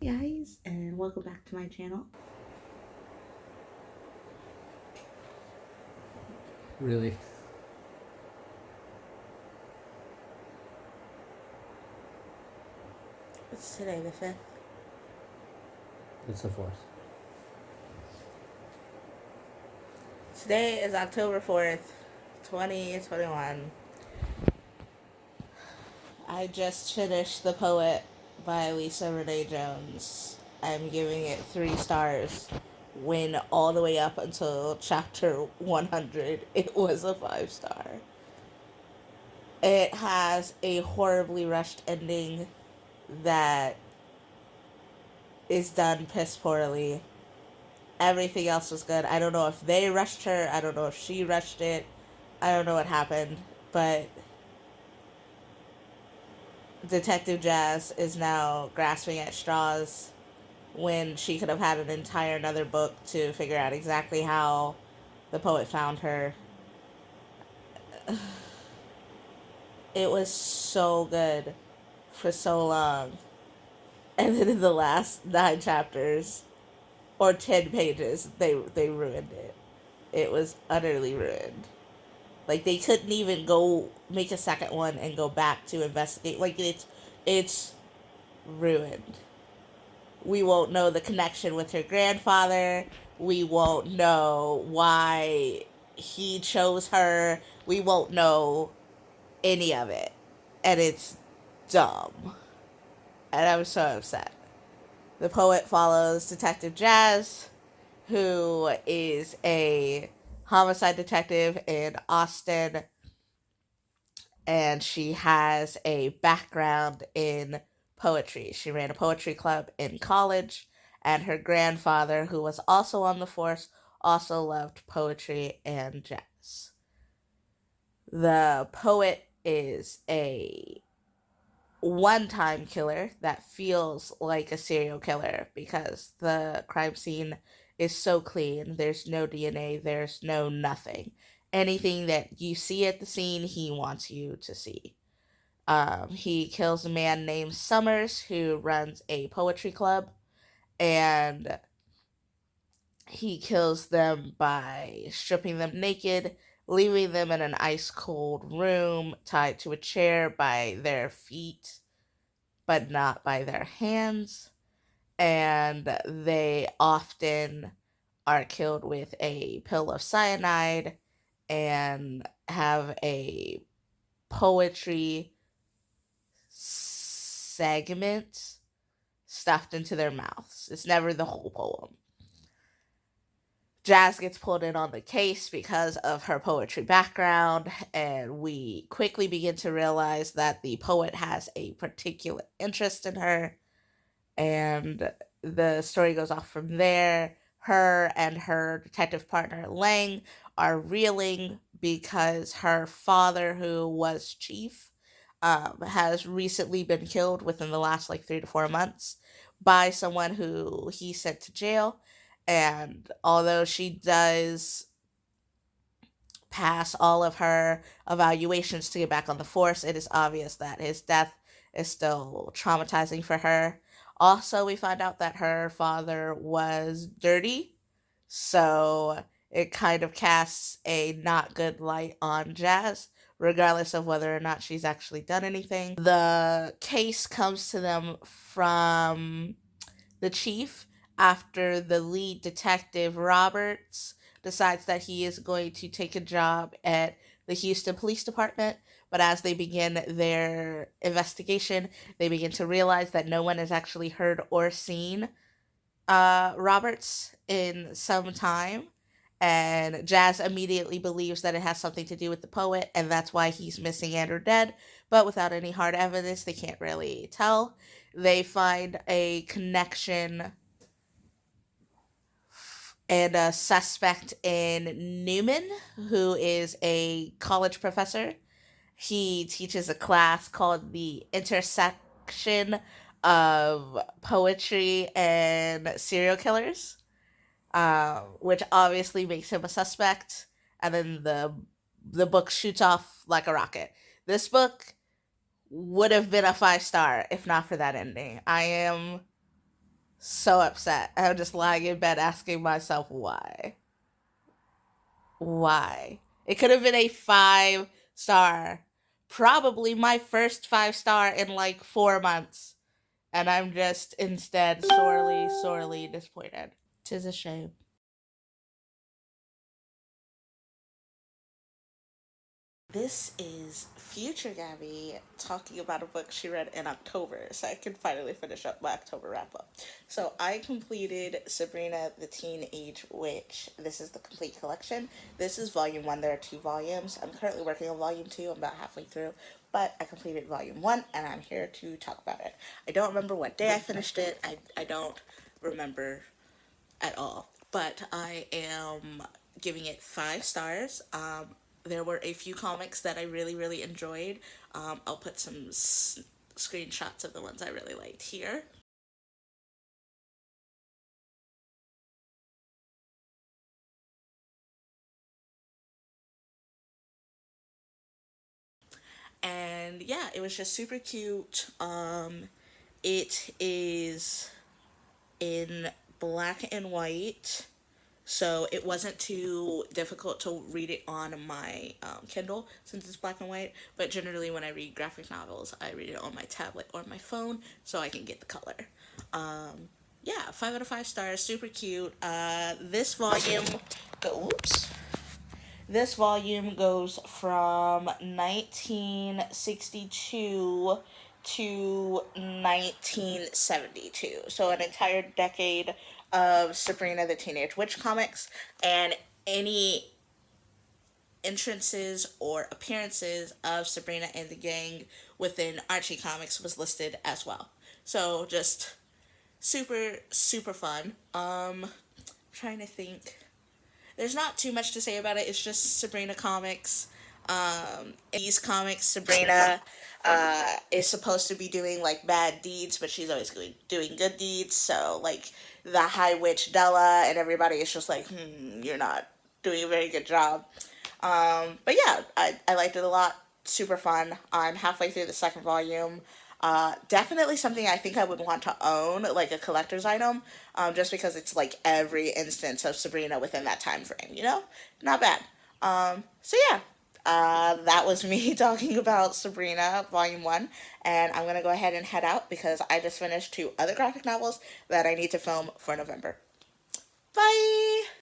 guys, and welcome back to my channel. Really? It's today the 5th. It's the fourth. Today is October 4th, 2021. I just finished The Poet by Lisa Renee Jones. I'm giving it 3 stars. When all the way up until chapter 100, it was a 5-star. It has a horribly rushed ending that is done piss poorly. Everything else was good. I don't know if they rushed her. I don't know if she rushed it. I don't know what happened. But Detective Jazz is now grasping at straws when she could have had an entire another book to figure out exactly how the poet found her. It was so good for so long. And then in the last 9 chapters, or 10 pages, they ruined it. It was utterly ruined. Like, they couldn't even go make a second one and go back to investigate. Like, it's ruined. We won't know the connection with her grandfather. We won't know why he chose her. We won't know any of it. And it's dumb. And I'm so upset. The poet follows Detective Jazz, who is a homicide detective in Austin, and she has a background in poetry. She ran a poetry club in college, and her grandfather, who was also on the force, also loved poetry and jazz. The poet is a one-time killer that feels like a serial killer because the crime scene is so clean. There's no DNA, there's no nothing. Anything that you see at the scene, he wants you to see. He kills a man named Summers who runs a poetry club, and he kills them by stripping them naked, leaving them in an ice cold room tied to a chair by their feet, but not by their hands. And they often are killed with a pill of cyanide and have a poetry segment stuffed into their mouths. It's never the whole poem. Jazz gets pulled in on the case because of her poetry background, and we quickly begin to realize that the poet has a particular interest in her, and the story goes off from there. Her and her detective partner Lang are reeling because her father, who was chief, has recently been killed within the last like 3 to 4 months by someone who he sent to jail. And although she does pass all of her evaluations to get back on the force, it is obvious that his death is still traumatizing for her. Also, we find out that her father was dirty, so it kind of casts a not good light on Jazz, regardless of whether or not she's actually done anything. The case comes to them from the chief after the lead detective Roberts decides that he is going to take a job at the Houston Police Department. But as they begin their investigation, they begin to realize that no one has actually heard or seen Roberts in some time. And Jazz immediately believes that it has something to do with the poet, and that's why he's missing and or dead. But without any hard evidence, they can't really tell. They find a connection and a suspect in Newman, who is a college professor. He teaches a class called the Intersection of Poetry and Serial Killers, which obviously makes him a suspect. And then the book shoots off like a rocket. This book would have been a 5-star if not for that ending. I am So upset. I'm just lying in bed asking myself why. Why? It could have been a 5 star. Probably my first 5 star in like 4 months. And I'm just instead sorely, sorely disappointed. Tis a shame. This is future Gabby talking about a book she read in October, so I can finally finish up my October wrap up. So I completed Sabrina the Teenage Witch. This is the complete collection. This is volume one. There are 2 volumes. I'm currently working on volume two. I'm about halfway through, but I completed volume one, and I'm here to talk about it. I don't remember what day I finished it. I don't remember at all. But I am giving it 5 stars. There were a few comics that I really, really enjoyed. I'll put some screenshots of the ones I really liked here. And yeah, it was just super cute. It is in black and white. So it wasn't too difficult to read it on my Kindle since it's black and white. But generally, when I read graphic novels, I read it on my tablet or my phone so I can get the color. Yeah, 5 out of 5 stars, super cute. Oops. This volume goes from 1962 to 1972. So an entire decade of Sabrina the Teenage Witch comics, and any entrances or appearances of Sabrina and the gang within Archie Comics was listed as well. So just super, super fun. Trying to think. There's not too much to say about it. It's just Sabrina comics. In these comics, Sabrina is supposed to be doing like bad deeds, but she's always doing good deeds. So like the High Witch Della and everybody is just like, you're not doing a very good job. But yeah, I liked it a lot. Super fun. I'm halfway through the second volume. Definitely something I think I would want to own, like a collector's item, just because it's like every instance of Sabrina within that time frame, you know? Not bad. So yeah, that was me talking about Sabrina Volume 1, and I'm gonna go ahead and head out because I just finished 2 other graphic novels that I need to film for November. Bye!